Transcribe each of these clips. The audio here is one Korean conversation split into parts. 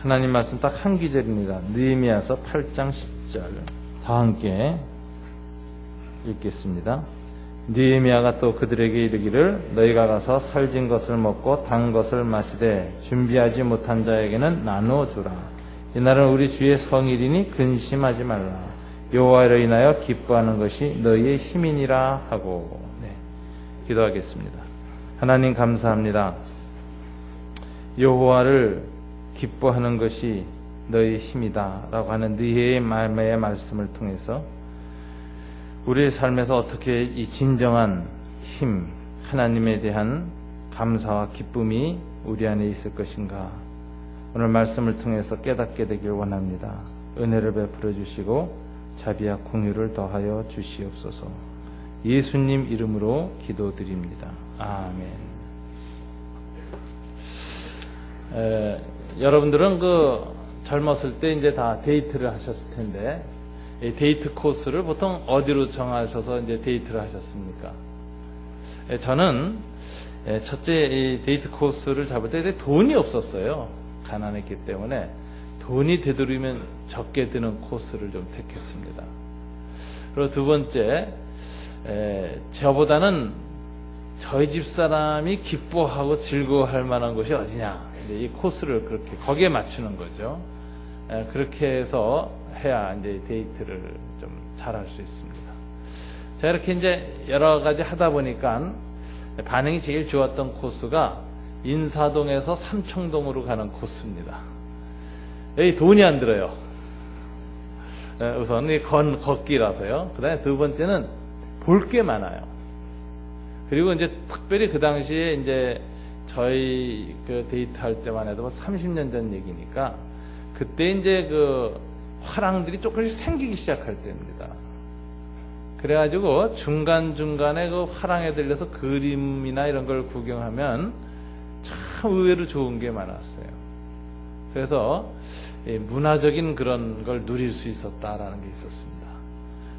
하나님 말씀 딱 한 구절입니다. 느헤미야서 8장 10절 다 함께 읽겠습니다. 느헤미야가 또 그들에게 이르기를 너희가 가서 살진 것을 먹고 단 것을 마시되 준비하지 못한 자에게는 나누어 주라. 이날은 우리 주의 성일이니 근심하지 말라. 여호와로 인하여 기뻐하는 것이 너희의 힘이니라 하고. 기도하겠습니다. 하나님 감사합니다. 여호와를 기뻐하는 것이 너희의 힘이다 라고 하는 느헤미야의 말씀을 통해서 우리의 삶에서 어떻게 이 진정한 힘, 하나님에 대한 감사와 기쁨이 우리 안에 있을 것인가, 오늘 말씀을 통해서 깨닫게 되길 원합니다. 은혜를 베풀어 주시고 자비와 공유를 더하여 주시옵소서. 예수님 이름으로 기도드립니다. 아멘. 여러분들은 젊었을 때 이제 다 데이트를 하셨을 텐데, 이 데이트 코스를 보통 어디로 정하셔서 이제 데이트를 하셨습니까? 저는 첫째 이 데이트 코스를 잡을 때 돈이 없었어요. 가난했기 때문에 돈이 되도록이면 적게 드는 코스를 좀 택했습니다. 그리고 두 번째, 저보다는 저희 집 사람이 기뻐하고 즐거워할 만한 곳이 어디냐, 이 코스를 그렇게 거기에 맞추는 거죠. 그렇게 해서 해야 이제 데이트를 좀 잘할 수 있습니다. 자, 이렇게 이제 여러 가지 하다 보니까 반응이 제일 좋았던 코스가 인사동에서 삼청동으로 가는 코스입니다. 여기 돈이 안 들어요. 우선 걷기라서요. 그 다음에 두 번째는 볼 게 많아요. 그리고 이제 특별히 그 당시에 이제 저희 그 데이트 할 때만 해도 30년 전 얘기니까 그때 이제 그 화랑들이 조금씩 생기기 시작할 때입니다. 그래가지고 중간중간에 그 화랑에 들려서 그림이나 이런 걸 구경하면 참 의외로 좋은 게 많았어요. 그래서 문화적인 그런 걸 누릴 수 있었다라는 게 있었습니다.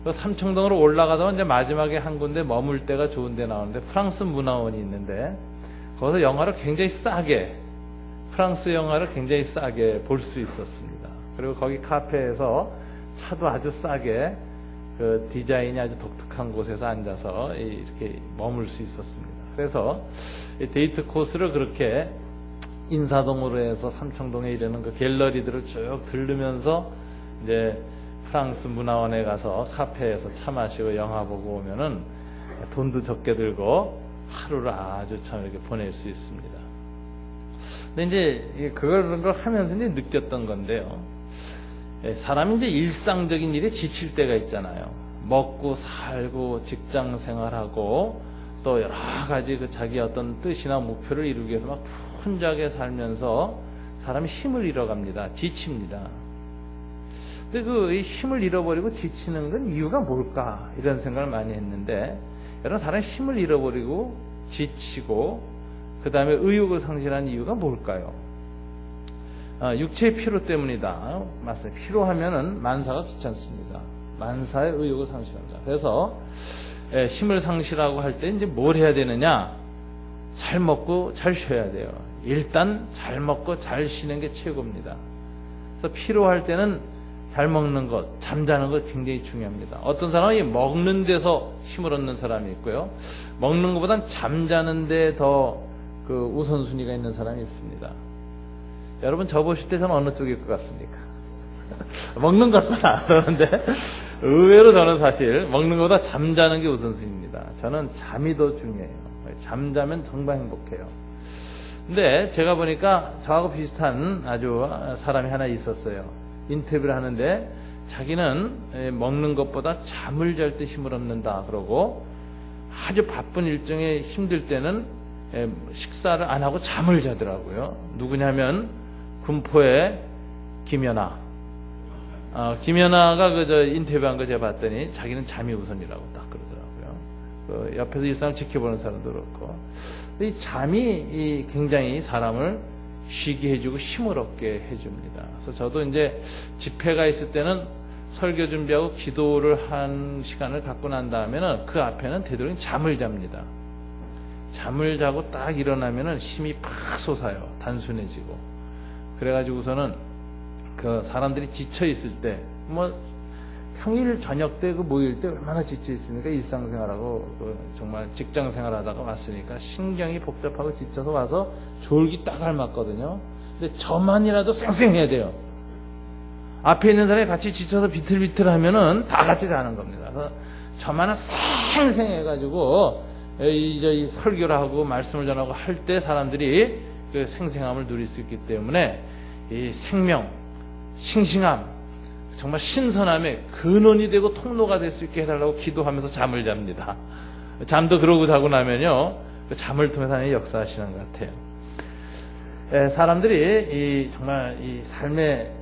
삼청동으로 올라가다 이제 마지막에 한 군데 머물 때가 좋은 데 나오는데 프랑스 문화원이 있는데 거기서 영화를 굉장히 싸게, 프랑스 영화를 굉장히 싸게 볼 수 있었습니다. 그리고 거기 카페에서 차도 아주 싸게 그 디자인이 아주 독특한 곳에서 앉아서 이렇게 머물 수 있었습니다. 그래서 데이트 코스를 그렇게 인사동으로 해서 삼청동에 이르는 그 갤러리들을 쭉 들르면서 이제 프랑스 문화원에 가서 카페에서 차 마시고 영화 보고 오면은 돈도 적게 들고 하루를 아주 참 이렇게 보낼 수 있습니다. 근데 이제 그런 걸 하면서 이제 느꼈던 건데요. 사람이 이제 일상적인 일에 지칠 때가 있잖아요. 먹고 살고 직장 생활하고 또 여러 가지 그 자기 어떤 뜻이나 목표를 이루기 위해서 막 혼자게 살면서 사람이 힘을 잃어갑니다. 지칩니다. 근데 그 힘을 잃어버리고 지치는 건 이유가 뭘까? 이런 생각을 많이 했는데, 여러분, 사람이 힘을 잃어버리고 지치고 그 다음에 의욕을 상실하는 이유가 뭘까요? 육체의 피로 때문이다. 맞습니다. 피로하면은 만사가 귀찮습니다. 만사의 의욕을 상실합니다. 그래서 힘을 상실하고 할 때 이제 뭘 해야 되느냐? 잘 먹고 잘 쉬어야 돼요. 일단 잘 먹고 잘 쉬는 게 최고입니다. 그래서 피로할 때는 잘 먹는 것, 잠자는 것 굉장히 중요합니다. 어떤 사람은 먹는 데서 힘을 얻는 사람이 있고요. 먹는 것보단 잠자는 데 더 그 우선순위가 있는 사람이 있습니다. 여러분, 저 보실 때 저는 어느 쪽일 것 같습니까? 먹는 것보다 그러는데 의외로 저는 사실 먹는 것보다 잠자는 게 우선순위입니다. 저는 잠이 더 중요해요. 잠자면 정말 행복해요. 근데 제가 보니까 저하고 비슷한 아주 사람이 하나 있었어요. 인터뷰를 하는데 자기는 먹는 것보다 잠을 잘 때 힘을 얻는다 그러고, 아주 바쁜 일정에 힘들 때는 식사를 안 하고 잠을 자더라고요. 누구냐면 군포의 김연아. 김연아가 저 인터뷰한 거 제가 봤더니 자기는 잠이 우선이라고 딱 그러더라고요. 옆에서 일상을 지켜보는 사람도 그렇고, 이 잠이 굉장히 사람을 쉬게 해주고 힘을 얻게 해줍니다. 그래서 저도 이제 집회가 있을 때는 설교 준비하고 기도를 한 시간을 갖고 난 다음에는 그 앞에는 되도록 잠을 잡니다. 잠을 자고 딱 일어나면은 힘이 팍 솟아요. 단순해지고. 그래가지고서는 그 사람들이 지쳐 있을 때, 뭐 평일 저녁 때 그 모일 때 얼마나 지쳐 있으니까 일상생활하고 정말 직장생활하다가 왔으니까 신경이 복잡하고 지쳐서 와서 졸기 딱 알맞거든요. 근데 저만이라도 쌩쌩해야 돼요. 앞에 있는 사람이 같이 지쳐서 비틀비틀하면은 다 같이 자는 겁니다. 그래서 저만은 쌩쌩해가지고 이 설교를 하고 말씀을 전하고 할 때 사람들이 그 생생함을 누릴 수 있기 때문에 이 생명, 싱싱함, 정말 신선함의 근원이 되고 통로가 될 수 있게 해달라고 기도하면서 잠을 잡니다. 잠도 그러고 자고 나면요, 그 잠을 통해서 하나님이 역사하시는 것 같아요. 사람들이 정말 이 삶에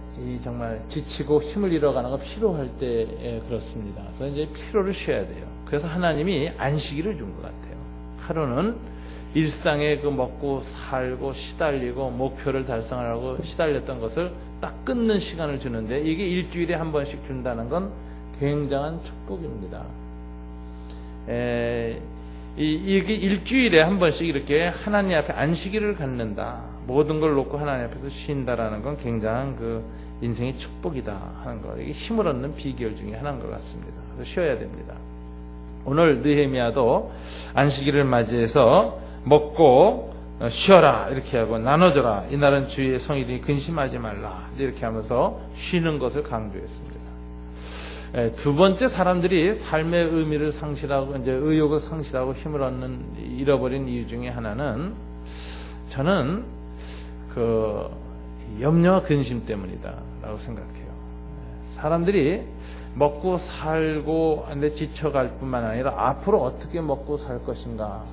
정말 지치고 힘을 잃어가는 거 피로할 때 그렇습니다. 그래서 이제 피로를 쉬어야 돼요. 그래서 하나님이 안식일을 준 것 같아요. 하루는 일상에 그 먹고 살고 시달리고 목표를 달성하려고 시달렸던 것을 딱 끊는 시간을 주는데, 이게 일주일에 한 번씩 준다는 건 굉장한 축복입니다. 이게 일주일에 한 번씩 이렇게 하나님 앞에 안식일을 갖는다, 모든 걸 놓고 하나님 앞에서 쉰다라는 건 굉장한 그 인생의 축복이다 하는 거, 이게 힘을 얻는 비결 중에 하나인 것 같습니다. 그래서 쉬어야 됩니다. 오늘 느헤미야도 안식일을 맞이해서 먹고 쉬어라 이렇게 하고 나눠줘라, 이날은 주의 성일이니 근심하지 말라 이렇게 하면서 쉬는 것을 강조했습니다. 두 번째, 사람들이 삶의 의미를 상실하고 이제 의욕을 상실하고 힘을 잃어버린 이유 중에 하나는, 저는 그 염려와 근심 때문이다라고 생각해요. 사람들이 먹고 살고 근데 지쳐갈 뿐만 아니라 앞으로 어떻게 먹고 살 것인가,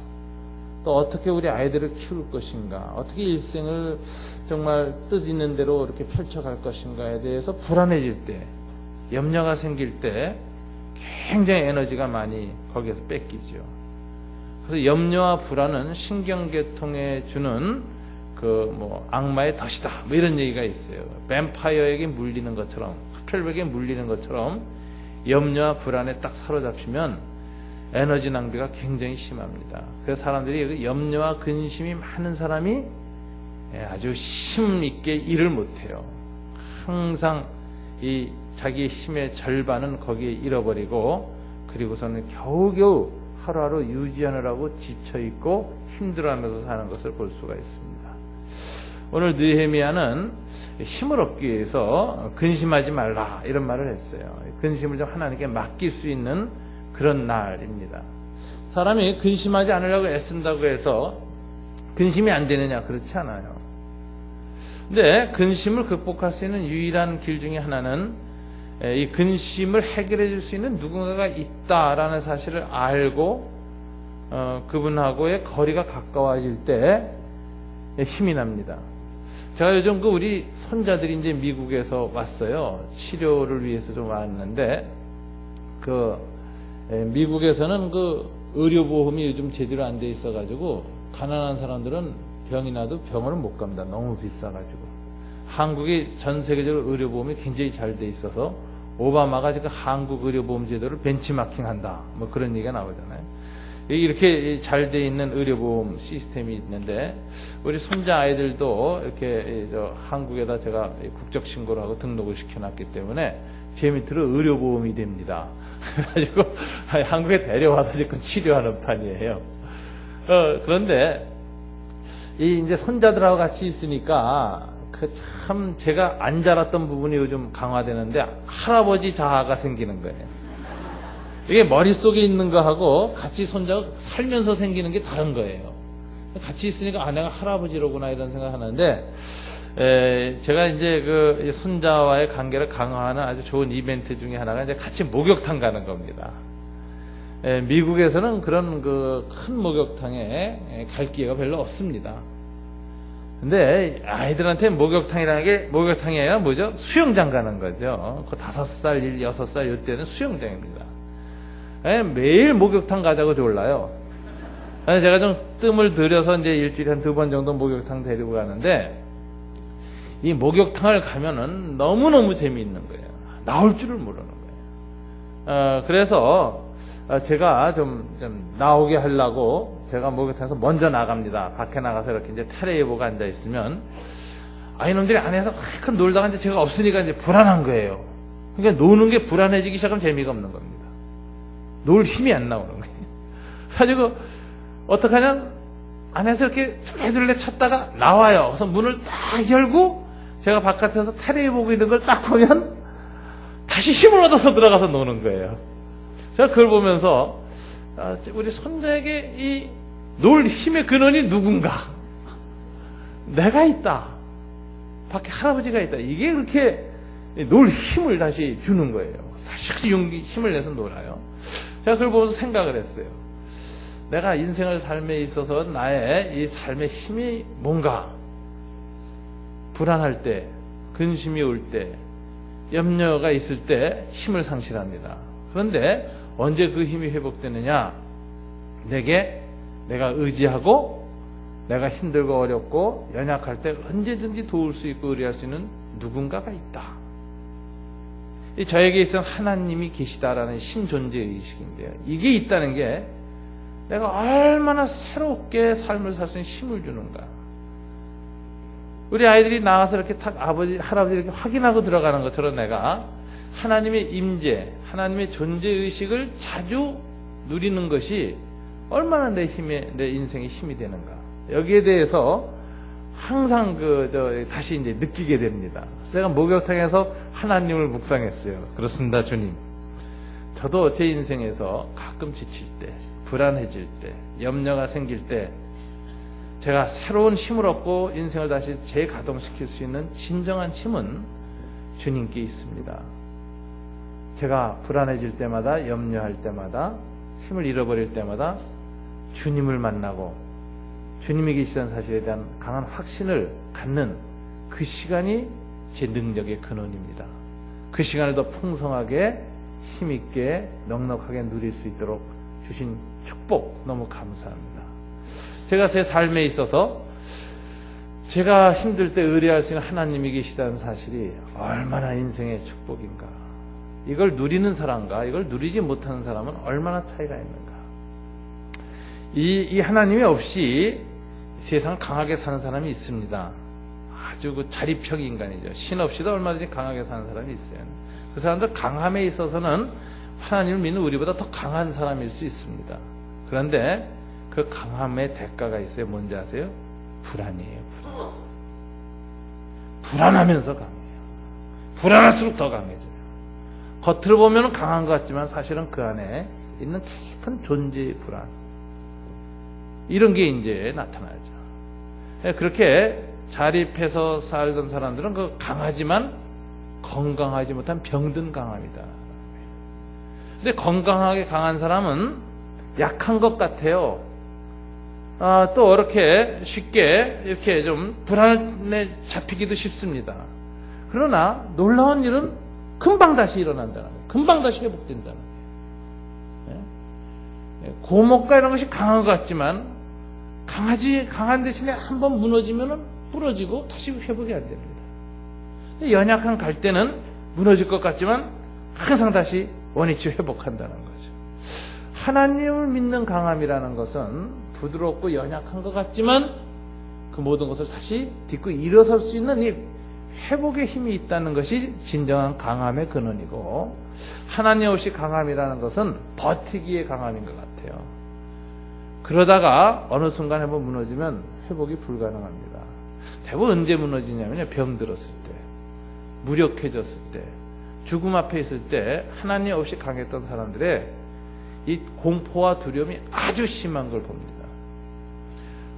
또 어떻게 우리 아이들을 키울 것인가, 어떻게 일생을 정말 뜻있는 대로 이렇게 펼쳐갈 것인가에 대해서 불안해질 때, 염려가 생길 때 굉장히 에너지가 많이 거기에서 뺏기죠. 그래서 염려와 불안은 신경계통에 주는 그 뭐 악마의 덫이다, 뭐 이런 얘기가 있어요. 뱀파이어에게 물리는 것처럼, 흡혈백에 물리는 것처럼 염려와 불안에 딱 사로잡히면 에너지 낭비가 굉장히 심합니다. 그래서 사람들이 염려와 근심이 많은 사람이 아주 힘있게 일을 못해요. 항상 이 자기 힘의 절반은 거기에 잃어버리고, 그리고서는 겨우겨우 하루하루 유지하느라고 지쳐있고 힘들어하면서 사는 것을 볼 수가 있습니다. 오늘 느헤미야는 힘을 얻기 위해서 근심하지 말라 이런 말을 했어요. 근심을 좀 하나님께 맡길 수 있는 그런 날입니다. 사람이 근심하지 않으려고 애쓴다고 해서 근심이 안 되느냐? 그렇지 않아요. 근데 근심을 극복할 수 있는 유일한 길 중에 하나는 이 근심을 해결해 줄 수 있는 누군가가 있다라는 사실을 알고 그분하고의 거리가 가까워질 때 힘이 납니다. 제가 요즘 그 우리 손자들이 이제 미국에서 왔어요. 치료를 위해서 좀 왔는데, 그 미국에서는 그 의료보험이 요즘 제대로 안 돼 있어가지고 가난한 사람들은 병이 나도 병원을 못 갑니다. 너무 비싸가지고. 한국이 전 세계적으로 의료보험이 굉장히 잘 돼 있어서 오바마가 지금 한국 의료보험 제도를 벤치마킹한다, 뭐 그런 얘기가 나오잖아요. 이렇게 잘 돼 있는 의료보험 시스템이 있는데, 우리 손자 아이들도 이렇게 한국에다 제가 국적신고를 하고 등록을 시켜놨기 때문에 제 밑으로 의료보험이 됩니다. 그래가지고 한국에 데려와서 지금 치료하는 판이에요. 그런데 이제 손자들하고 같이 있으니까 그 참 제가 안 자랐던 부분이 요즘 강화되는데, 할아버지 자아가 생기는 거예요. 이게 머릿속에 있는 거하고 같이 손자가 살면서 생기는 게 다른 거예요. 같이 있으니까 내가 할아버지로구나 이런 생각하는데, 제가 이제 그 손자와의 관계를 강화하는 아주 좋은 이벤트 중에 하나가 이제 같이 목욕탕 가는 겁니다. 미국에서는 그런 그 큰 목욕탕에 갈 기회가 별로 없습니다. 근데 아이들한테 목욕탕이라는 게 목욕탕이 아니라 뭐죠? 수영장 가는 거죠. 그 5살, 6살 이때는 수영장입니다. 매일 목욕탕 가자고 졸라요. 제가 좀 뜸을 들여서 이제 일주일에 한 2번 정도 목욕탕 데리고 가는데, 이 목욕탕을 가면은 너무너무 재미있는 거예요. 나올 줄을 모르는 거예요. 그래서 제가 좀 나오게 하려고 제가 목욕탕에서 먼저 나갑니다. 밖에 나가서 이렇게 이제 테레에 보고 앉아 있으면 이놈들이 안에서 큰 놀다가 이제 제가 없으니까 이제 불안한 거예요. 그러니까 노는 게 불안해지기 시작하면 재미가 없는 겁니다. 놀 힘이 안 나오는 거예요. 그래가지고 어떡하냐, 안에서 이렇게 둘레둘레 찾다가 나와요. 그래서 문을 딱 열고 제가 바깥에서 테레비 보고 있는 걸 딱 보면 다시 힘을 얻어서 들어가서 노는 거예요. 제가 그걸 보면서 우리 손자에게 이 놀 힘의 근원이 누군가, 내가 있다, 밖에 할아버지가 있다, 이게 그렇게 놀 힘을 다시 주는 거예요. 다시 용기, 힘을 내서 놀아요. 제가 그걸 보면서 생각을 했어요. 내가 인생을 삶에 있어서 나의 이 삶의 힘이 뭔가, 불안할 때, 근심이 올 때, 염려가 있을 때 힘을 상실합니다. 그런데 언제 그 힘이 회복되느냐? 내가 의지하고, 내가 힘들고 어렵고 연약할 때 언제든지 도울 수 있고 의뢰할 수 있는 누군가가 있다. 이 저에게 있어서 하나님이 계시다라는 신존재의식인데요. 이게 있다는 게 내가 얼마나 새롭게 삶을 살 수 있는 힘을 주는가. 우리 아이들이 나와서 이렇게 탁 아버지, 할아버지 이렇게 확인하고 들어가는 것처럼 내가 하나님의 임재, 하나님의 존재의식을 자주 누리는 것이 얼마나 내 인생의 힘이 되는가. 여기에 대해서 항상 다시 이제 느끼게 됩니다. 제가 목욕탕에서 하나님을 묵상했어요. 그렇습니다, 주님. 저도 제 인생에서 가끔 지칠 때, 불안해질 때, 염려가 생길 때, 제가 새로운 힘을 얻고 인생을 다시 재가동시킬 수 있는 진정한 힘은 주님께 있습니다. 제가 불안해질 때마다, 염려할 때마다, 힘을 잃어버릴 때마다 주님을 만나고 주님이 계시다는 사실에 대한 강한 확신을 갖는 그 시간이 제 능력의 근원입니다. 그 시간을 더 풍성하게, 힘있게, 넉넉하게 누릴 수 있도록 주신 축복 너무 감사합니다. 제가 제 삶에 있어서 제가 힘들 때 의뢰할 수 있는 하나님이 계시다는 사실이 얼마나 인생의 축복인가. 이걸 누리는 사람과 이걸 누리지 못하는 사람은 얼마나 차이가 있는가. 이 하나님이 없이 세상 강하게 사는 사람이 있습니다. 아주 그 자립형 인간이죠. 신 없이도 얼마든지 강하게 사는 사람이 있어요. 그 사람들 강함에 있어서는 하나님을 믿는 우리보다 더 강한 사람일 수 있습니다. 그런데 그 강함의 대가가 있어요. 뭔지 아세요? 불안이에요. 불안하면서 강해요. 불안할수록 더 강해져요. 겉으로 보면 강한 것 같지만 사실은 그 안에 있는 깊은 존재의 불안, 이런 게 이제 나타나죠. 그렇게 자립해서 살던 사람들은 그 강하지만 건강하지 못한 병든 강함이다. 근데 건강하게 강한 사람은 약한 것 같아요. 또 이렇게 쉽게 이렇게 좀 불안에 잡히기도 쉽습니다. 그러나 놀라운 일은 금방 다시 일어난다는 거예요. 금방 다시 회복된다는 거예요. 고목과 이런 것이 강한 것 같지만 강한 대신에 한번 무너지면 부러지고 다시 회복이 안 됩니다. 연약한 갈대는 무너질 것 같지만 항상 다시 원위치 회복한다는 거죠. 하나님을 믿는 강함이라는 것은 부드럽고 연약한 것 같지만 그 모든 것을 다시 딛고 일어설 수 있는 이 회복의 힘이 있다는 것이 진정한 강함의 근원이고, 하나님 없이 강함이라는 것은 버티기의 강함인 것 같아요. 그러다가 어느 순간 한번 무너지면 회복이 불가능합니다. 대부분 언제 무너지냐면요, 병들었을 때, 무력해졌을 때, 죽음 앞에 있을 때 하나님 없이 강했던 사람들의 이 공포와 두려움이 아주 심한 걸 봅니다.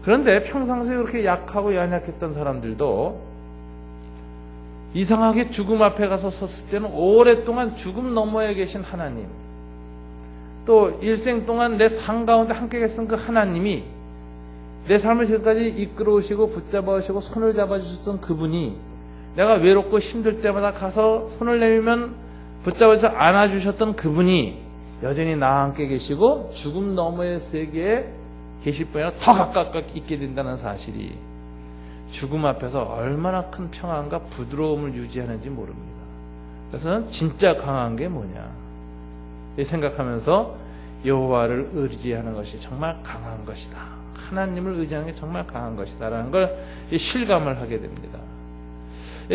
그런데 평상시에 그렇게 약하고 연약했던 사람들도 이상하게 죽음 앞에 가서 섰을 때는 오랫동안 죽음 너머에 계신 하나님, 또 일생 동안 내 삶 가운데 함께 계신 그 하나님이 내 삶을 지금까지 이끌어오시고 붙잡아오시고 손을 잡아주셨던 그분이 내가 외롭고 힘들 때마다 가서 손을 내밀면 붙잡아서 안아주셨던 그분이 여전히 나와 함께 계시고 죽음 너머의 세계에 계실 뿐 아니라 더 가깝게 있게 된다는 사실이 죽음 앞에서 얼마나 큰 평안과 부드러움을 유지하는지 모릅니다. 그래서 진짜 강한 게 뭐냐 생각하면서 여호와를 의지하는 것이 정말 강한 것이다. 하나님을 의지하는 게 정말 강한 것이다 라는 걸 실감을 하게 됩니다.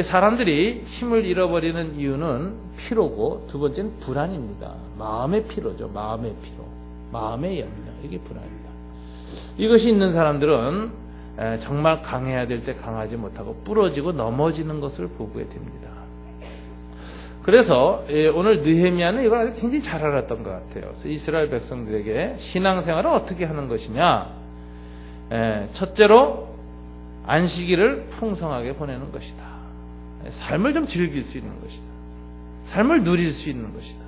사람들이 힘을 잃어버리는 이유는 피로고, 두 번째는 불안입니다. 마음의 피로죠. 마음의 피로, 마음의 염려, 이게 불안입니다. 이것이 있는 사람들은 정말 강해야 될 때 강하지 못하고 부러지고 넘어지는 것을 보게 됩니다. 그래서 오늘 느헤미야는 이걸 아주 굉장히 잘 알았던 것 같아요. 그래서 이스라엘 백성들에게 신앙생활을 어떻게 하는 것이냐, 첫째로 안식일을 풍성하게 보내는 것이다. 삶을 좀 즐길 수 있는 것이다. 삶을 누릴 수 있는 것이다.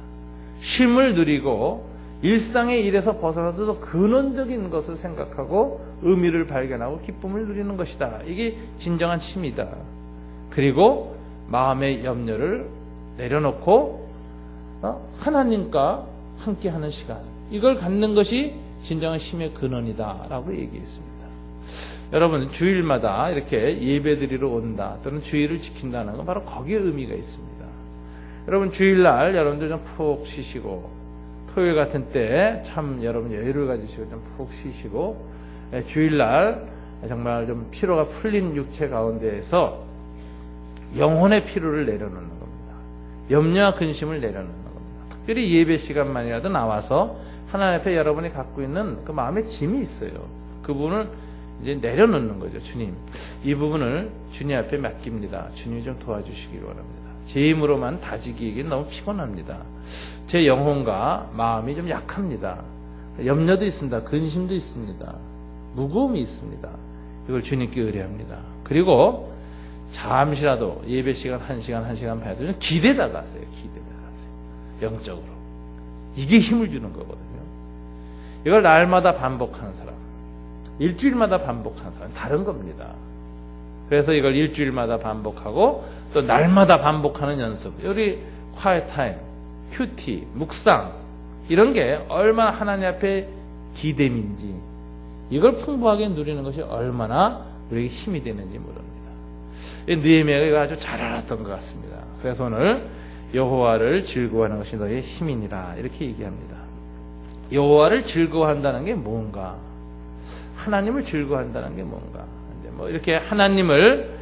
쉼을 누리고 일상의 일에서 벗어나서도 근원적인 것을 생각하고 의미를 발견하고 기쁨을 누리는 것이다. 이게 진정한 쉼이다. 그리고 마음의 염려를 내려놓고 하나님과 함께하는 시간, 이걸 갖는 것이 진정한 쉼의 근원이다 라고 얘기했습니다. 여러분, 주일마다 이렇게 예배드리러 온다 또는 주일을 지킨다는 건 바로 거기에 의미가 있습니다. 여러분, 주일날 여러분들 좀 푹 쉬시고, 토요일 같은 때 참 여러분 여유를 가지시고 좀 푹 쉬시고, 주일날 정말 좀 피로가 풀린 육체 가운데에서 영혼의 피로를 내려놓는 겁니다. 염려와 근심을 내려놓는 겁니다. 특별히 예배 시간만이라도 나와서 하나님 앞에 여러분이 갖고 있는 그 마음의 짐이 있어요. 그 부분을 이제 내려놓는 거죠. 주님, 이 부분을 주님 앞에 맡깁니다. 주님이 좀 도와주시기를 원합니다. 제 힘으로만 다지기에는 너무 피곤합니다. 제 영혼과 마음이 좀 약합니다. 염려도 있습니다. 근심도 있습니다. 무거움이 있습니다. 이걸 주님께 의뢰합니다. 그리고 잠시라도 예배 시간 1시간 봐야 되면 기대다 가세요. 영적으로. 이게 힘을 주는 거거든요. 이걸 날마다 반복하는 사람, 일주일마다 반복하는 사람, 다른 겁니다. 그래서 이걸 일주일마다 반복하고 또 날마다 반복하는 연습, 우리 quiet time, 큐티, 묵상, 이런 게 얼마나 하나님 앞에 기댐인지, 이걸 풍부하게 누리는 것이 얼마나 우리에게 힘이 되는지 모릅니다. 느헤미야가 이거 아주 잘 알았던 것 같습니다. 그래서 오늘 여호와를 즐거워하는 것이 너의 힘이니라, 이렇게 얘기합니다. 여호와를 즐거워한다는 게 뭔가? 하나님을 즐거워한다는 게 뭔가? 이제 뭐 이렇게 하나님을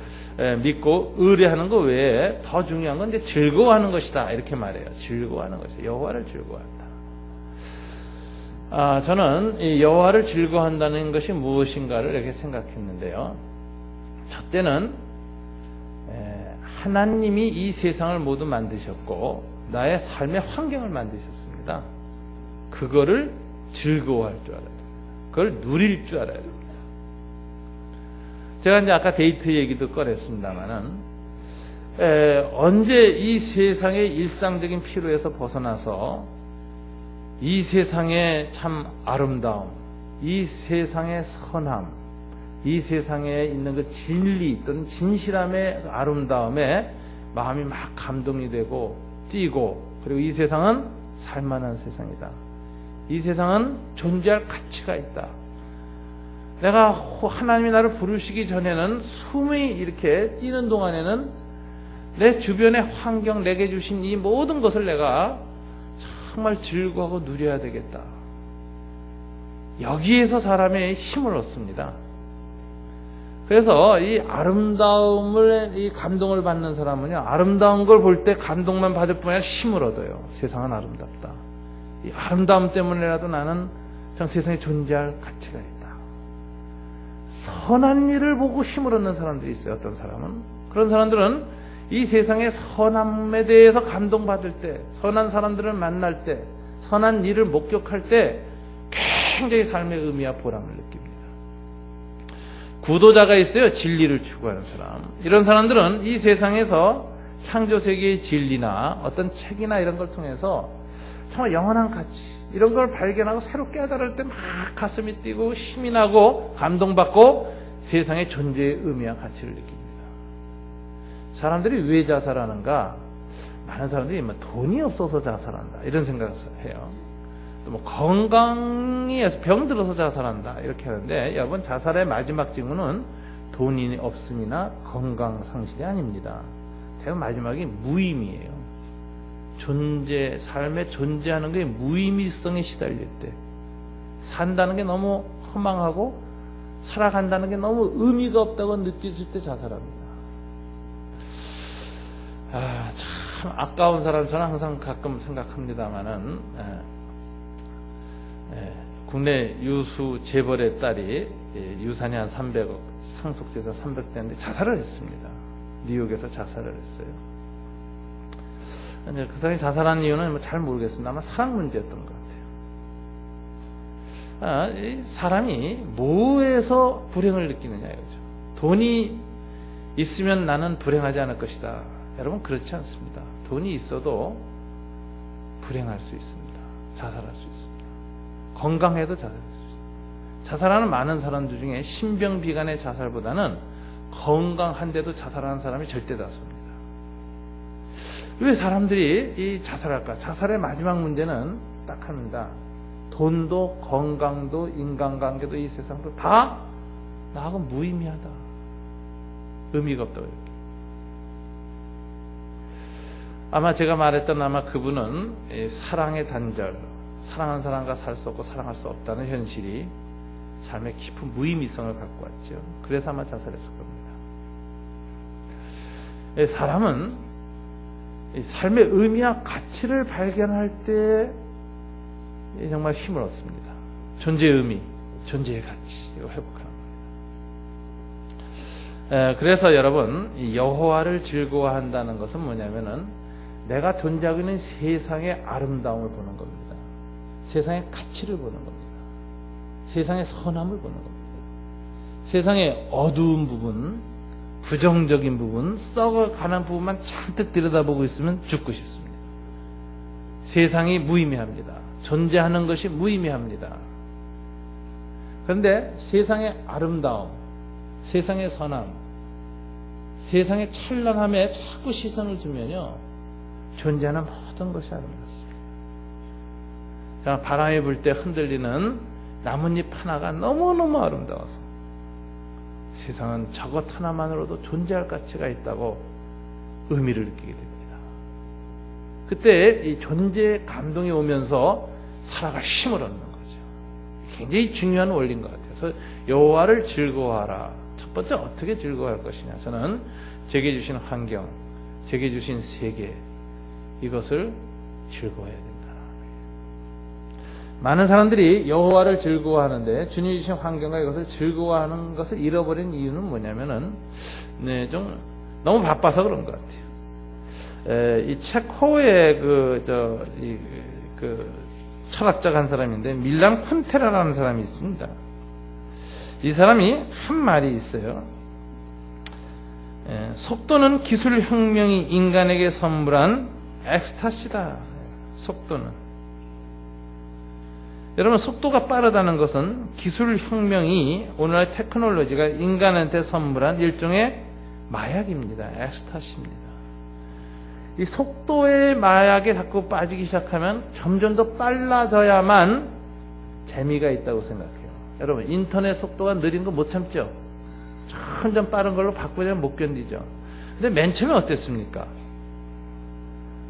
믿고 의뢰하는 것 외에 더 중요한 건 이제 즐거워하는 것이다, 이렇게 말해요. 즐거워하는 것이다. 여호와를 즐거워한다. 저는 이 여호와를 즐거워한다는 것이 무엇인가를 이렇게 생각했는데요. 첫째는 하나님이 이 세상을 모두 만드셨고 나의 삶의 환경을 만드셨습니다. 그거를 즐거워할 줄 알아야 됩니다. 그걸 누릴 줄 알아야 됩니다. 제가 이제 아까 데이트 얘기도 꺼냈습니다만은, 언제 이 세상의 일상적인 피로에서 벗어나서 이 세상의 참 아름다움, 이 세상의 선함, 이 세상에 있는 그 진리 또는 진실함의 아름다움에 마음이 막 감동이 되고 뛰고, 그리고 이 세상은 살만한 세상이다. 이 세상은 존재할 가치가 있다. 내가 하나님이 나를 부르시기 전에는 숨이 이렇게 뛰는 동안에는 내 주변의 환경, 내게 주신 이 모든 것을 내가 정말 즐거워하고 누려야 되겠다. 여기에서 사람의 힘을 얻습니다. 그래서 이 아름다움을, 이 감동을 받는 사람은요, 아름다운 걸 볼 때 감동만 받을 뿐 아니라 힘을 얻어요. 세상은 아름답다. 이 아름다움 때문에라도 나는 참 세상에 존재할 가치가 있다. 선한 일을 보고 힘을 얻는 사람들이 있어요. 어떤 사람은, 그런 사람들은 이 세상의 선함에 대해서 감동받을 때, 선한 사람들을 만날 때, 선한 일을 목격할 때 굉장히 삶의 의미와 보람을 느낍니다. 구도자가 있어요. 진리를 추구하는 사람. 이런 사람들은 이 세상에서 창조세계의 진리나 어떤 책이나 이런 걸 통해서 정말 영원한 가치, 이런 걸 발견하고 새로 깨달을 때 막 가슴이 뛰고 힘이 나고 감동받고 세상의 존재의 의미와 가치를 느낍니다. 사람들이 왜 자살하는가? 많은 사람들이 돈이 없어서 자살한다, 이런 생각을 해요. 또 뭐 건강이 병 들어서 자살한다, 이렇게 하는데, 여러분, 자살의 마지막 징후는 돈이 없음이나 건강 상실이 아닙니다. 대부분 마지막이 무의미예요. 삶에 존재하는 게 무의미성에 시달릴 때, 산다는 게 너무 허망하고 살아간다는 게 너무 의미가 없다고 느꼈을 때 자살합니다. 참 아까운 사람 저는 항상 가끔 생각합니다만은 국내 유수 재벌의 딸이 유산이 한 300억, 상속재산 300대인데 자살을 했습니다. 뉴욕에서 자살을 했어요. 그 사람이 자살한 이유는 잘 모르겠습니다. 아마 사랑 문제였던 것 같아요. 사람이 뭐에서 불행을 느끼느냐 이거죠. 돈이 있으면 나는 불행하지 않을 것이다. 여러분 그렇지 않습니다. 돈이 있어도 불행할 수 있습니다. 자살할 수 있습니다. 건강해도 자살할 수 있습니다. 자살하는 많은 사람들 중에 신병비관의 자살보다는 건강한데도 자살하는 사람이 절대 다수입니다. 왜 사람들이 이 자살할까? 자살의 마지막 문제는 딱 합니다. 돈도 건강도 인간관계도 이 세상도 다 나하고 무의미하다. 의미가 없다고 이렇게. 아마 제가 말했던 아마 그분은 사랑의 단절, 사랑하는 사람과 살 수 없고 사랑할 수 없다는 현실이 삶의 깊은 무의미성을 갖고 왔죠. 그래서 아마 자살했을 겁니다. 사람은 삶의 의미와 가치를 발견할 때 정말 힘을 얻습니다. 존재의 의미, 존재의 가치, 이거 회복하는 겁니다. 그래서 여러분, 여호와를 즐거워한다는 것은 뭐냐면은 내가 존재하고 있는 세상의 아름다움을 보는 겁니다. 세상의 가치를 보는 겁니다. 세상의 선함을 보는 겁니다. 세상의 어두운 부분, 부정적인 부분, 썩어가는 부분만 잔뜩 들여다보고 있으면 죽고 싶습니다. 세상이 무의미합니다. 존재하는 것이 무의미합니다. 그런데 세상의 아름다움, 세상의 선함, 세상의 찬란함에 자꾸 시선을 주면요, 존재하는 모든 것이 아름답습니다. 바람이 불 때 흔들리는 나뭇잎 하나가 너무너무 아름다워서 세상은 저것 하나만으로도 존재할 가치가 있다고 의미를 느끼게 됩니다. 그때 이 존재의 감동이 오면서 살아갈 힘을 얻는 거죠. 굉장히 중요한 원리인 것 같아요. 그래서 여호와를 즐거워하라. 첫 번째 어떻게 즐거워할 것이냐. 저는 제게 주신 환경, 제게 주신 세계, 이것을 즐거워해야 된다. 많은 사람들이 여호와를 즐거워하는데 주님이 주신 환경과 이것을 즐거워하는 것을 잃어버린 이유는 뭐냐면은 좀 너무 바빠서 그런 것 같아요. 이 체코의 철학자가 한 사람인데 밀란 쿤테라라는 사람이 있습니다. 이 사람이 한 말이 있어요. 속도는 기술 혁명이 인간에게 선물한 엑스타시다. 속도는. 여러분, 속도가 빠르다는 것은 기술 혁명이 오늘날 테크놀로지가 인간한테 선물한 일종의 마약입니다. 엑스타시입니다. 이 속도의 마약에 자꾸 빠지기 시작하면 점점 더 빨라져야만 재미가 있다고 생각해요. 여러분, 인터넷 속도가 느린 거 못 참죠? 점점 빠른 걸로 바꾸자면 못 견디죠. 근데 맨 처음에 어땠습니까?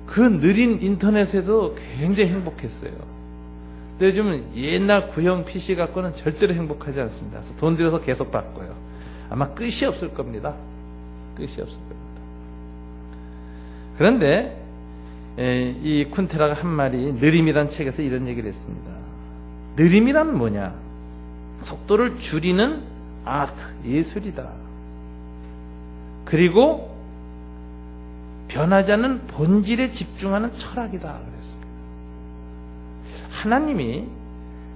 그 느린 인터넷에도 굉장히 행복했어요. 근데 요즘은 옛날 구형 PC 갖고는 절대로 행복하지 않습니다. 그래서 돈 들여서 계속 바꿔요. 아마 끝이 없을 겁니다. 끝이 없을 겁니다. 그런데 이 쿤테라가 한 말이 느림이라는 책에서 이런 얘기를 했습니다. 느림이란 뭐냐? 속도를 줄이는 아트, 예술이다. 그리고 변하지 않는 본질에 집중하는 철학이다. 그랬습니다. 하나님이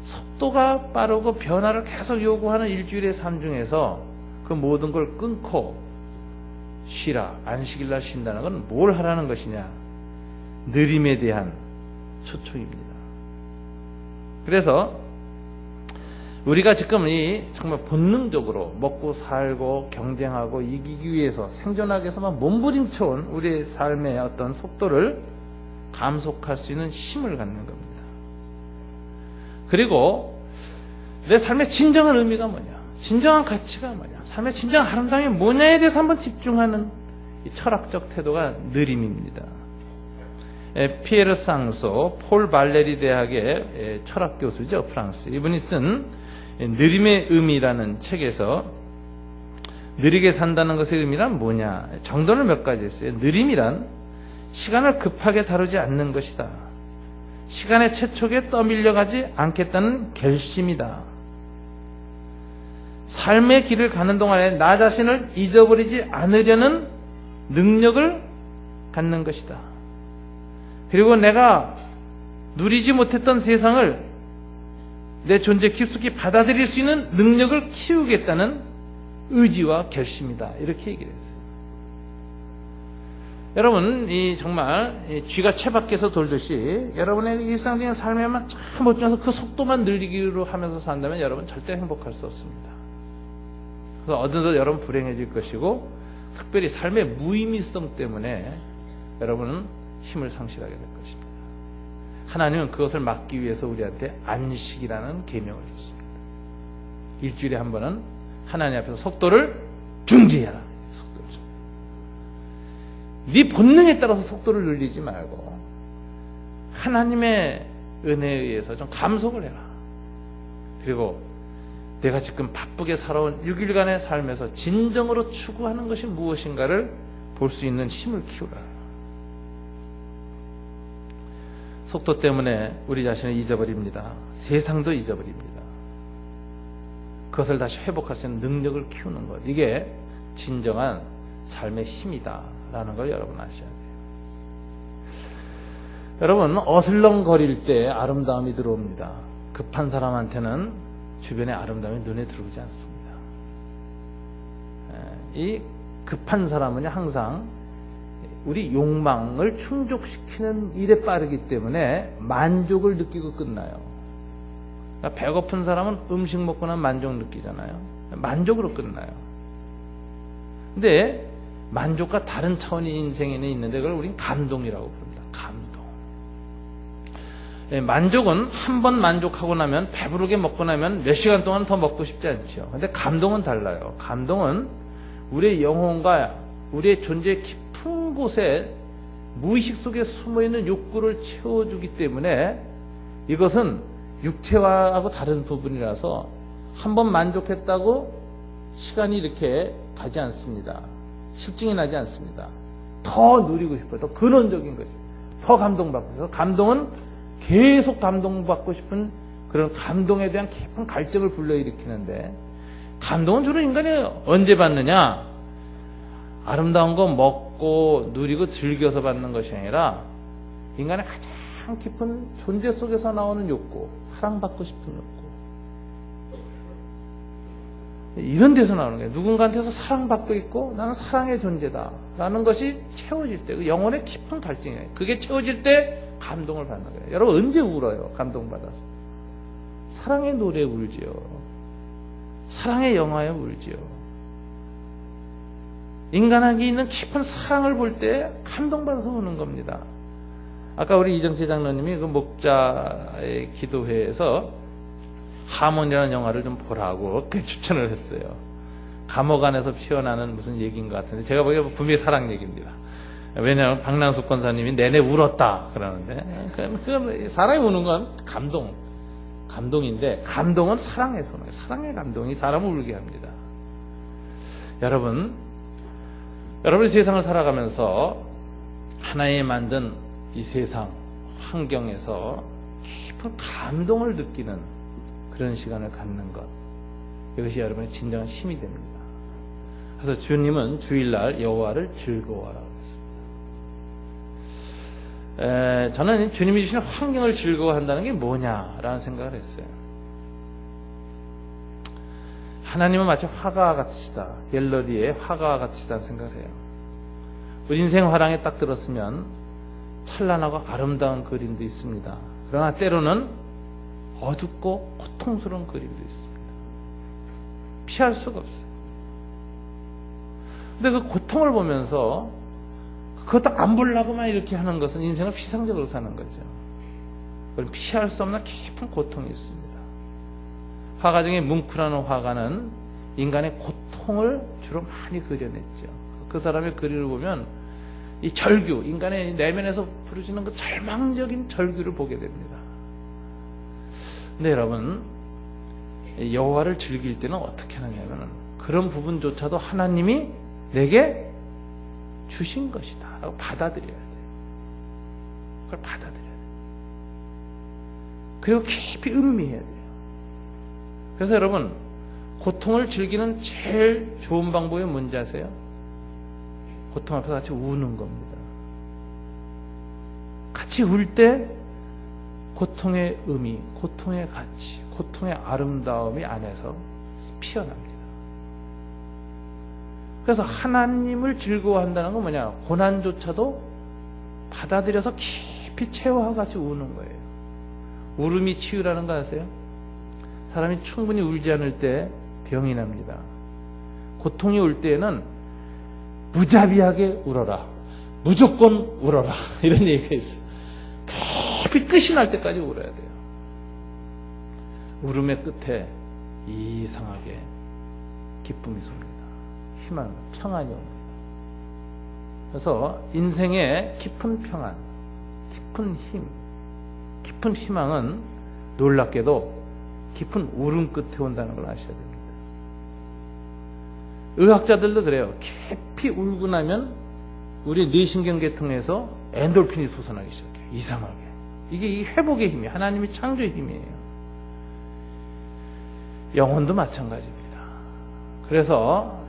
속도가 빠르고 변화를 계속 요구하는 일주일의 삶 중에서 그 모든 걸 끊고 쉬라, 안식일날 쉰다는 건 뭘 하라는 것이냐? 느림에 대한 초청입니다. 그래서 우리가 지금 이 정말 본능적으로 먹고 살고 경쟁하고 이기기 위해서 생존하기 위해서만 몸부림쳐온 우리의 삶의 어떤 속도를 감속할 수 있는 힘을 갖는 겁니다. 그리고 내 삶의 진정한 의미가 뭐냐, 진정한 가치가 뭐냐, 삶의 진정한 아름다움이 뭐냐에 대해서 한번 집중하는 이 철학적 태도가 느림입니다. 피에르 쌍소, 폴 발레리 대학의 철학 교수죠, 프랑스. 이분이 쓴 느림의 의미라는 책에서 느리게 산다는 것의 의미란 뭐냐? 정도는 몇 가지 있어요. 느림이란 시간을 급하게 다루지 않는 것이다. 시간의 채촉에 떠밀려가지 않겠다는 결심이다. 삶의 길을 가는 동안에 나 자신을 잊어버리지 않으려는 능력을 갖는 것이다. 그리고 내가 누리지 못했던 세상을 내 존재 깊숙이 받아들일 수 있는 능력을 키우겠다는 의지와 결심이다. 이렇게 얘기를 했어요. 여러분, 정말 쥐가 채 밖에서 돌듯이 여러분의 일상적인 삶에만 참 몰두해서 그 속도만 늘리기로 하면서 산다면 여러분 절대 행복할 수 없습니다. 그래서 어느덧 여러분 불행해질 것이고, 특별히 삶의 무의미성 때문에 여러분은 힘을 상실하게 될 것입니다. 하나님은 그것을 막기 위해서 우리한테 안식이라는 계명을 줬습니다. 일주일에 한 번은 하나님 앞에서 속도를 중지해라. 속도를 중지. 네 본능에 따라서 속도를 늘리지 말고 하나님의 은혜에 의해서 좀 감속을 해라. 그리고 내가 지금 바쁘게 살아온 6일간의 삶에서 진정으로 추구하는 것이 무엇인가를 볼 수 있는 힘을 키우라. 속도 때문에 우리 자신을 잊어버립니다. 세상도 잊어버립니다. 그것을 다시 회복할 수 있는 능력을 키우는 것, 이게 진정한 삶의 힘이다라는 걸 여러분 아셔야 돼요. 여러분, 어슬렁거릴 때 아름다움이 들어옵니다. 급한 사람한테는 주변의 아름다움이 눈에 들어오지 않습니다. 이 급한 사람은 항상 우리 욕망을 충족시키는 일에 빠르기 때문에 만족을 느끼고 끝나요. 그러니까 배고픈 사람은 음식 먹고 나면 만족 느끼잖아요. 만족으로 끝나요. 근데 만족과 다른 차원의 인생에는 있는데 그걸 우린 감동이라고 부릅니다. 감동. 만족은 한 번 만족하고 나면, 배부르게 먹고 나면 몇 시간 동안 더 먹고 싶지 않죠. 근데 감동은 달라요. 감동은 우리의 영혼과 우리의 존재의 깊은 곳에 무의식 속에 숨어있는 욕구를 채워주기 때문에 이것은 육체화하고 다른 부분이라서 한 번 만족했다고 시간이 이렇게 가지 않습니다. 실증이 나지 않습니다. 더 누리고 싶어요. 더 근원적인 것이, 더 감동받고 싶어요. 감동은 계속 감동받고 싶은 그런 감동에 대한 깊은 갈증을 불러일으키는데, 감동은 주로 인간이 언제 받느냐? 아름다운 거 먹고 누리고 즐겨서 받는 것이 아니라 인간의 가장 깊은 존재 속에서 나오는 욕구, 사랑받고 싶은 욕구, 이런 데서 나오는 거예요. 누군가한테서 사랑받고 있고 나는 사랑의 존재다 라는 것이 채워질 때, 그 영혼의 깊은 갈증이에요. 그게 채워질 때 감동을 받는 거예요. 여러분 언제 울어요? 감동받아서. 사랑의 노래에 울지요. 사랑의 영화에 울지요. 인간에게 있는 깊은 사랑을 볼 때 감동받아서 우는 겁니다. 아까 우리 이정채 장로님이 그 목자의 기도회에서 하모니라는 영화를 좀 보라고 추천을 했어요. 감옥 안에서 피어나는 무슨 얘기인 것 같은데 제가 보기에 분명히 사랑 얘기입니다. 왜냐하면 박랑숙 권사님이 내내 울었다 그러는데, 그 사람이 우는 건 감동인데, 감동은 사랑에서 오는 거예요. 사랑의 감동이 사람을 울게 합니다. 여러분이 세상을 살아가면서 하나님이 만든 이 세상 환경에서 깊은 감동을 느끼는 그런 시간을 갖는 것, 이것이 여러분의 진정한 힘이 됩니다. 그래서 주님은 주일날 여호와를 즐거워하라고 했습니다. 저는 주님이 주신 환경을 즐거워한다는 게 뭐냐라는 생각을 했어요. 하나님은 마치 화가와 같으시다. 갤러리의 화가와 같으시다는 생각을 해요. 우리 인생 화랑에 딱 들었으면 찬란하고 아름다운 그림도 있습니다. 그러나 때로는 어둡고 고통스러운 그림도 있습니다. 피할 수가 없어요. 근데 그 고통을 보면서 그것도 안 보려고만 이렇게 하는 것은 인생을 피상적으로 사는 거죠. 그럼 피할 수 없는 깊은 고통이 있습니다. 화가 중에 뭉크라는 화가는 인간의 고통을 주로 많이 그려냈죠. 그 사람의 그림을 보면 이 절규, 인간의 내면에서 부르짖는 그 절망적인 절규를 보게 됩니다. 근데 여러분, 여호와를 즐길 때는 어떻게 하느냐면 그런 부분조차도 하나님이 내게 주신 것이다 라고 받아들여야 돼요. 그걸 받아들여야 돼요. 그리고 깊이 음미해야 돼요. 그래서 여러분, 고통을 즐기는 제일 좋은 방법이 뭔지 아세요? 고통 앞에서 같이 우는 겁니다. 같이 울 때 고통의 의미, 고통의 가치, 고통의 아름다움이 안에서 피어납니다. 그래서 하나님을 즐거워한다는 건 뭐냐? 고난조차도 받아들여서 깊이 체화와 같이 우는 거예요. 울음이 치유라는 거 아세요? 사람이 충분히 울지 않을 때 병이 납니다. 고통이 올 때에는 무자비하게 울어라. 무조건 울어라. 이런 얘기가 있어요. 깊이 끝이 날 때까지 울어야 돼요. 울음의 끝에 이상하게 기쁨이 섭니다. 희망, 평안이 옵니다. 그래서 인생의 깊은 평안, 깊은 힘, 깊은 희망은 놀랍게도 깊은 울음 끝에 온다는 걸 아셔야 됩니다. 의학자들도 그래요. 깊이 울고 나면 우리 뇌신경계통에서 엔돌핀이 솟아나기 시작해요. 이상하게. 이게 이 회복의 힘이 하나님의 창조의 힘이에요. 영혼도 마찬가지입니다. 그래서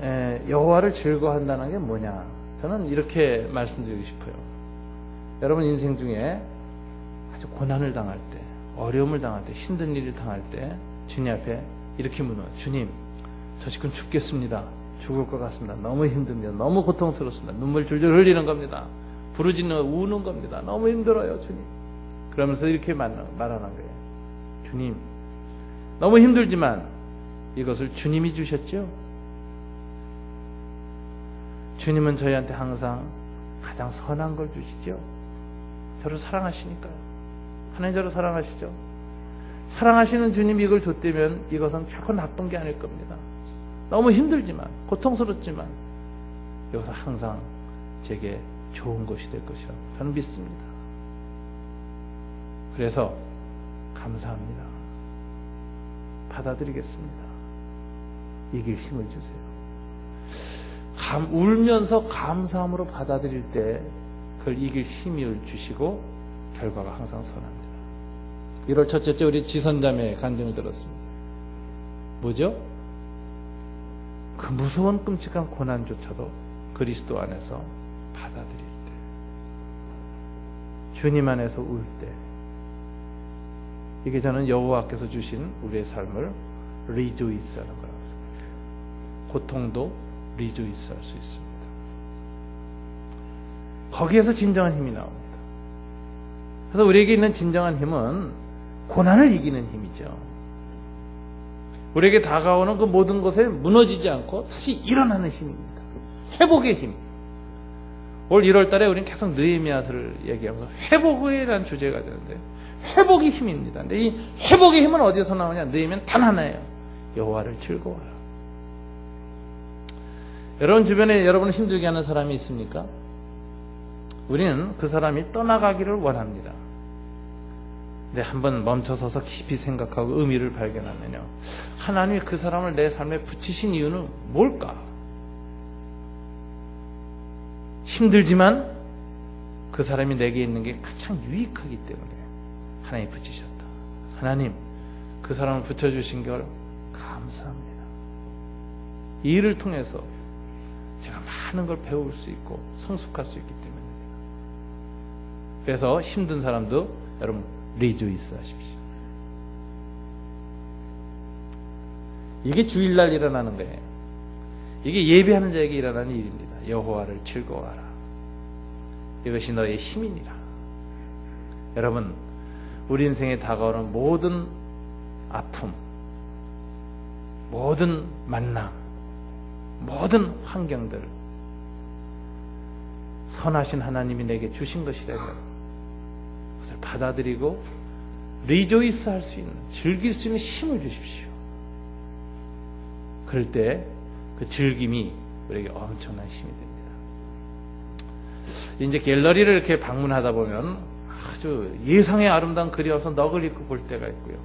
여호와를 즐거워한다는 게 뭐냐? 저는 이렇게 말씀드리고 싶어요. 여러분 인생 중에 아주 고난을 당할 때, 어려움을 당할 때, 힘든 일을 당할 때 주님 앞에 이렇게 물어요. 주님, 저 지금 죽겠습니다. 죽을 것 같습니다. 너무 힘듭니다. 너무 고통스럽습니다. 눈물 줄줄 흘리는 겁니다. 부르짖는 우는 겁니다. 너무 힘들어요, 주님. 그러면서 이렇게 말하는 거예요. 주님, 너무 힘들지만 이것을 주님이 주셨죠? 주님은 저희한테 항상 가장 선한 걸 주시죠? 저를 사랑하시니까요. 하나님 저를 사랑하시죠? 사랑하시는 주님이 이걸 줬다면 이것은 결코 나쁜 게 아닐 겁니다. 너무 힘들지만, 고통스럽지만 이것은 항상 제게 좋은 것이 될 것이라고 저는 믿습니다. 그래서 감사합니다. 받아들이겠습니다. 이길 힘을 주세요. 울면서 감사함으로 받아들일 때 그걸 이길 힘을 주시고 결과가 항상 선합니다. 1월 첫째 주 우리 지선자매의 간증을 들었습니다. 뭐죠? 그 무서운 끔찍한 고난조차도 그리스도 안에서 받아들일 때, 주님 안에서 울 때, 이게 저는 여호와께서 주신 우리의 삶을 리조이스하는 거라고 생각해요. 고통도 리조이스할 수 있습니다. 거기에서 진정한 힘이 나옵니다. 그래서 우리에게 있는 진정한 힘은 고난을 이기는 힘이죠. 우리에게 다가오는 그 모든 것에 무너지지 않고 다시 일어나는 힘입니다. 회복의 힘. 올 1월 달에 우리는 계속 느헤미야서를 얘기하면서 회복이라는 주제가 되는데 회복의 힘입니다. 근데 이 회복의 힘은 어디서 나오냐? 느헤미야는 단 하나예요. 여호와를 즐거워하라. 여러분 주변에 여러분을 힘들게 하는 사람이 있습니까? 우리는 그 사람이 떠나가기를 원합니다. 근데 한번 멈춰서서 깊이 생각하고 의미를 발견하면요, 하나님이 그 사람을 내 삶에 붙이신 이유는 뭘까? 힘들지만 그 사람이 내게 있는 게 가장 유익하기 때문에 하나님이 붙이셨다. 하나님, 그 사람을 붙여주신 걸 감사합니다. 이 일을 통해서 제가 많은 걸 배울 수 있고 성숙할 수 있기 때문입니다. 그래서 힘든 사람도 여러분 리조이스 하십시오. 이게 주일날 일어나는 거예요. 이게 예배하는 자에게 일어나는 일입니다. 여호와를 즐거워하라. 이것이 너의 힘이니라. 여러분, 우리 인생에 다가오는 모든 아픔, 모든 만남, 모든 환경들, 선하신 하나님이 내게 주신 것이라면 그것을 받아들이고 리조이스 할 수 있는, 즐길 수 있는 힘을 주십시오. 그럴 때 그 즐김이 우리에게 엄청난 힘이 됩니다. 이제 갤러리를 이렇게 방문하다 보면 아주 예상의 아름다운 그리 와서 너글 입고 볼 때가 있고요.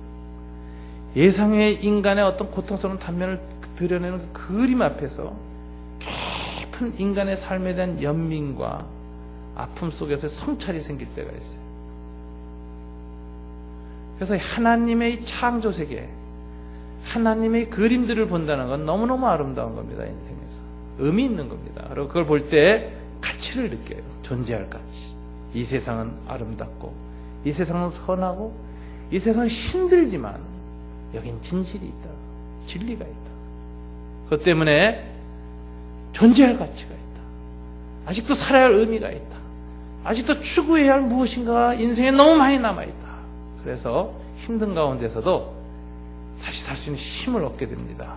예상의 인간의 어떤 고통스러운 단면을 드러내는 그 그림 앞에서 깊은 인간의 삶에 대한 연민과 아픔 속에서 성찰이 생길 때가 있어요. 그래서 하나님의 창조 세계, 하나님의 그림들을 본다는 건 너무너무 아름다운 겁니다. 인생에서 의미 있는 겁니다. 그리고 그걸 볼 때 가치를 느껴요. 존재할 가치. 이 세상은 아름답고, 이 세상은 선하고, 이 세상은 힘들지만 여긴 진실이 있다, 진리가 있다. 그것 때문에 존재할 가치가 있다, 아직도 살아야 할 의미가 있다, 아직도 추구해야 할 무엇인가 인생에 너무 많이 남아있다. 그래서 힘든 가운데서도 다시 살 수 있는 힘을 얻게 됩니다.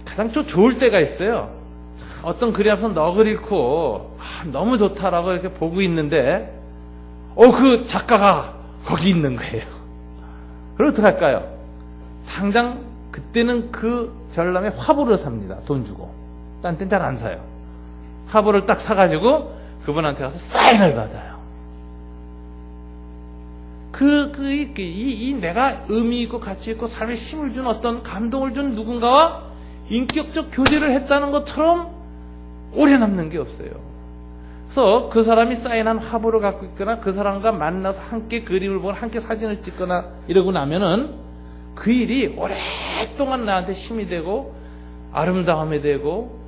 가장 좀 좋을 때가 있어요. 어떤 글이 앞서 넋을 잃고 너무 좋다라고 이렇게 보고 있는데 그 작가가 거기 있는 거예요. 그럼 어떡할까요? 당장 그때는 그 전람의 화보를 sab니다. 돈 주고. 딴 땐 잘 안 사요. 화보를 딱 사가지고 그분한테 가서 사인을 받아요. 이 내가 의미 있고 가치 있고 삶에 힘을 준 어떤 감동을 준 누군가와 인격적 교제를 했다는 것처럼 오래 남는 게 없어요. 그래서 그 사람이 사인한 화보를 갖고 있거나 그 사람과 만나서 함께 그림을 보거나 함께 사진을 찍거나 이러고 나면은 그 일이 오랫동안 나한테 힘이 되고 아름다움이 되고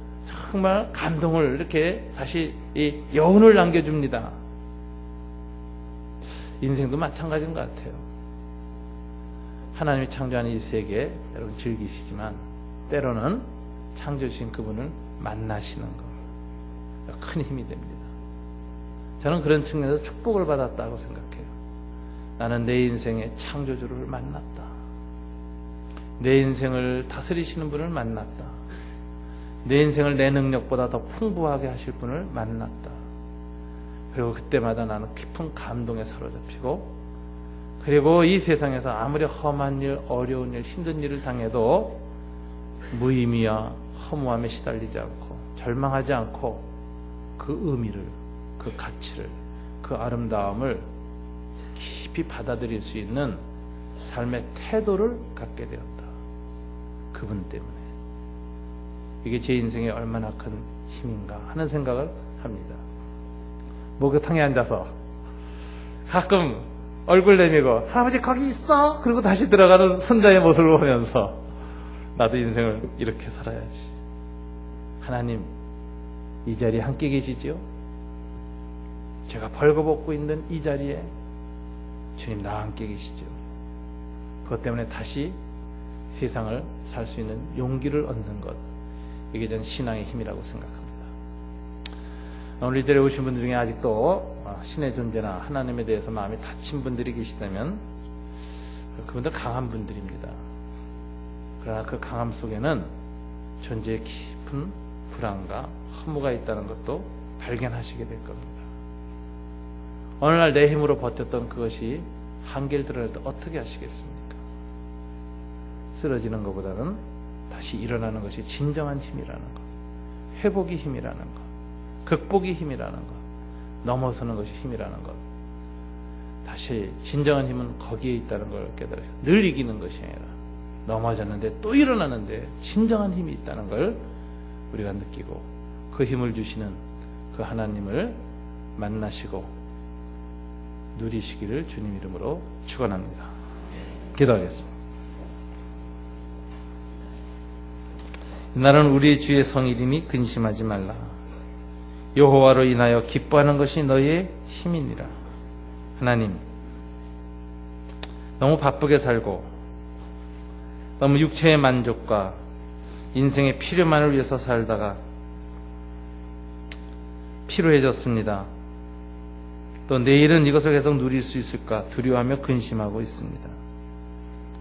정말 감동을 이렇게 다시 이 여운을 남겨줍니다. 인생도 마찬가지인 것 같아요. 하나님이 창조하는 이 세계 여러분 즐기시지만 때로는 창조주신 그분을 만나시는 것 큰 힘이 됩니다. 저는 그런 측면에서 축복을 받았다고 생각해요. 나는 내 인생의 창조주를 만났다. 내 인생을 다스리시는 분을 만났다. 내 인생을 내 능력보다 더 풍부하게 하실 분을 만났다. 그리고 그때마다 나는 깊은 감동에 사로잡히고, 그리고 이 세상에서 아무리 험한 일, 어려운 일, 힘든 일을 당해도 무의미와 허무함에 시달리지 않고 절망하지 않고 그 의미를, 그 가치를, 그 아름다움을 깊이 받아들일 수 있는 삶의 태도를 갖게 되었다. 그분 때문에. 이게 제 인생에 얼마나 큰 힘인가 하는 생각을 합니다. 목욕탕에 앉아서 가끔 얼굴 내미고 할아버지 거기 있어? 그리고 다시 들어가는 손자의 모습을 보면서 나도 인생을 이렇게 살아야지. 하나님 이 자리에 함께 계시지요? 제가 벌거벗고 있는 이 자리에 주님 나와 함께 계시죠. 그것 때문에 다시 세상을 살 수 있는 용기를 얻는 것, 이게 전 신앙의 힘이라고 생각합니다. 오늘 이 자리에 오신 분들 중에 아직도 신의 존재나 하나님에 대해서 마음이 닫힌 분들이 계시다면 그분들 강한 분들입니다. 그러나 그 강함 속에는 존재의 깊은 불안과 허무가 있다는 것도 발견하시게 될 겁니다. 어느 날 내 힘으로 버텼던 그것이 한계를 드러낼 때 어떻게 하시겠습니까? 쓰러지는 것보다는 다시 일어나는 것이 진정한 힘이라는 것, 회복이 힘이라는 것, 극복이 힘이라는 것, 넘어서는 것이 힘이라는 것, 다시 진정한 힘은 거기에 있다는 걸 깨달아요. 늘 이기는 것이 아니라 넘어졌는데 또 일어나는데 진정한 힘이 있다는 걸 우리가 느끼고 그 힘을 주시는 그 하나님을 만나시고 누리시기를 주님 이름으로 축원합니다. 기도하겠습니다. 이날은 우리의 주의 성일이니 근심하지 말라. 여호와로 인하여 기뻐하는 것이 너희의 힘이니라. 하나님, 너무 바쁘게 살고 너무 육체의 만족과 인생의 필요만을 위해서 살다가 피로해졌습니다. 또 내일은 이것을 계속 누릴 수 있을까 두려워하며 근심하고 있습니다.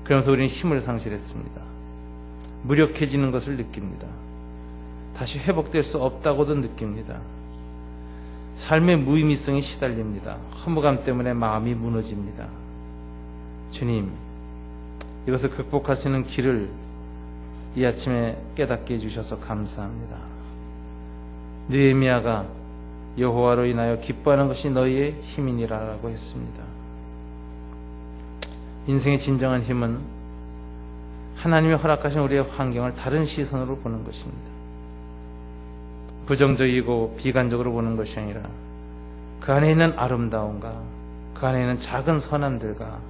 그러면서 우리는 힘을 상실했습니다. 무력해지는 것을 느낍니다. 다시 회복될 수 없다고도 느낍니다. 삶의 무의미성에 시달립니다. 허무감 때문에 마음이 무너집니다. 주님, 이것을 극복할 수 있는 길을 이 아침에 깨닫게 해주셔서 감사합니다. 느헤미야가 여호와로 인하여 기뻐하는 것이 너희의 힘이니라라고 했습니다. 인생의 진정한 힘은 하나님이 허락하신 우리의 환경을 다른 시선으로 보는 것입니다. 부정적이고 비관적으로 보는 것이 아니라 그 안에 있는 아름다움과 그 안에 있는 작은 선함들과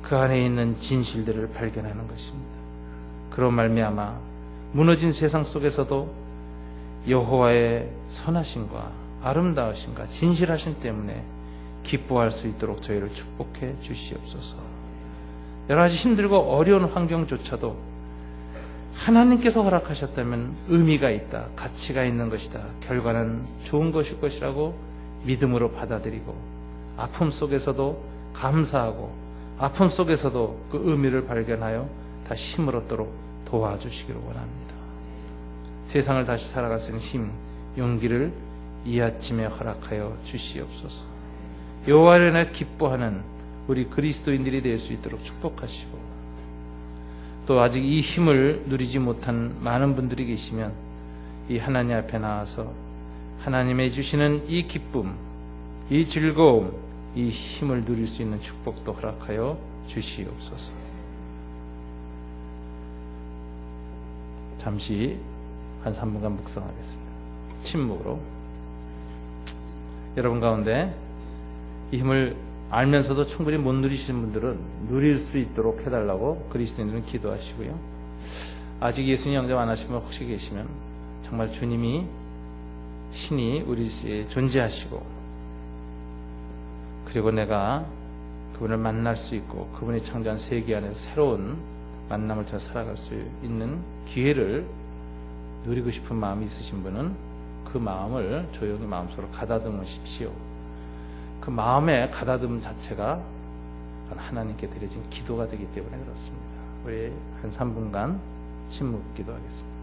그 안에 있는 진실들을 발견하는 것입니다. 그로 말미암아 무너진 세상 속에서도 여호와의 선하심과 아름다우심과 진실하심 때문에 기뻐할 수 있도록 저희를 축복해 주시옵소서. 여러 가지 힘들고 어려운 환경조차도 하나님께서 허락하셨다면 의미가 있다, 가치가 있는 것이다, 결과는 좋은 것일 것이라고 믿음으로 받아들이고 아픔 속에서도 감사하고 아픔 속에서도 그 의미를 발견하여 다시 힘을 얻도록 도와주시기를 원합니다. 세상을 다시 살아갈 수 있는 힘, 용기를 이 아침에 허락하여 주시옵소서. 여호와를 인하여 기뻐하는 우리 그리스도인들이 될 수 있도록 축복하시고, 또 아직 이 힘을 누리지 못한 많은 분들이 계시면 이 하나님 앞에 나와서 하나님의 주시는 이 기쁨, 이 즐거움, 이 힘을 누릴 수 있는 축복도 허락하여 주시옵소서. 잠시 한 3분간 묵상하겠습니다. 침묵으로. 여러분 가운데 이 힘을 알면서도 충분히 못 누리시는 분들은 누릴 수 있도록 해달라고 그리스도인들은 기도하시고요. 아직 예수님 영접 안 하신 분 혹시 계시면 정말 주님이 신이 우리 시에 존재하시고, 그리고 내가 그분을 만날 수 있고 그분이 창조한 세계 안에서 새로운 만남을 잘 살아갈 수 있는 기회를 누리고 싶은 마음이 있으신 분은 그 마음을 조용히 마음속으로 가다듬으십시오. 그 마음의 가다듬 자체가 하나님께 드려진 기도가 되기 때문에 그렇습니다. 우리 한 3분간 침묵 기도하겠습니다.